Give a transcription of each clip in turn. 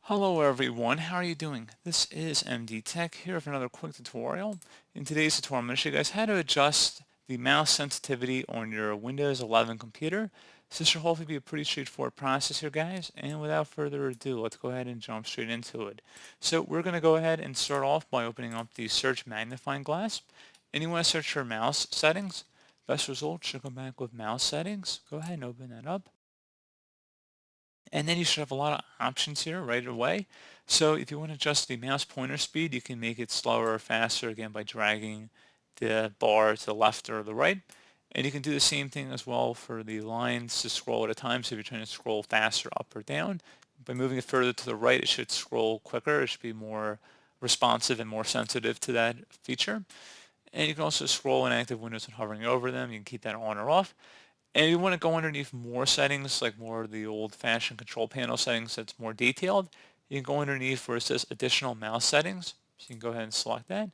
Hello everyone, how are you doing? This is MD Tech here with another quick tutorial. In today's tutorial, I'm going to show you guys how to adjust the mouse sensitivity on your Windows 11 computer. So this should hopefully be a pretty straightforward process here, guys. And without further ado, let's go ahead and jump straight into it. So we're going to go ahead and start off by opening up the search magnifying glass. And you want to search for mouse settings. Best result should come back with mouse settings. Go ahead and open that up. And then you should have a lot of options here right away. So if you want to adjust the mouse pointer speed, you can make it slower or faster again by dragging the bar to the left or the right. And you can do the same thing as well for the lines to scroll at a time. So if you're trying to scroll faster up or down, by moving it further to the right, it should scroll quicker. It should be more responsive and more sensitive to that feature. And you can also scroll in active windows and hovering over them. You can keep that on or off. And you want to go underneath more settings, like more of the old-fashioned control panel settings that's more detailed. You can go underneath where it says additional mouse settings. So you can go ahead and select that.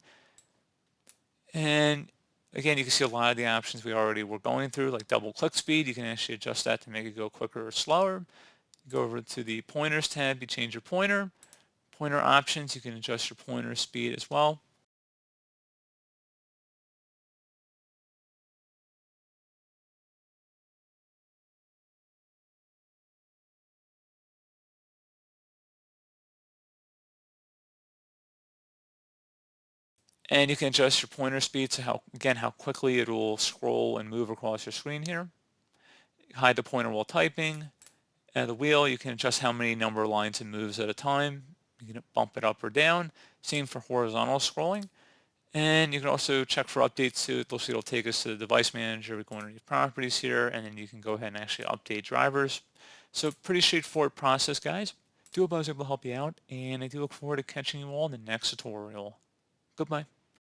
And again, you can see a lot of the options we already were going through, like double click speed. You can actually adjust that to make it go quicker or slower. You go over to the pointers tab, you change your pointer. Pointer options, you can adjust your pointer speed as well. And you can adjust your pointer speed to how quickly it will scroll and move across your screen here. Hide the pointer while typing. The wheel, you can adjust how many number of lines it moves at a time. You can bump it up or down. Same for horizontal scrolling. And you can also check for updates to it. You'll see it'll take us to the device manager. We go underneath properties here, and then you can go ahead and actually update drivers. So pretty straightforward process, guys. Do hope I was able to help you out, and I do look forward to catching you all in the next tutorial. Goodbye.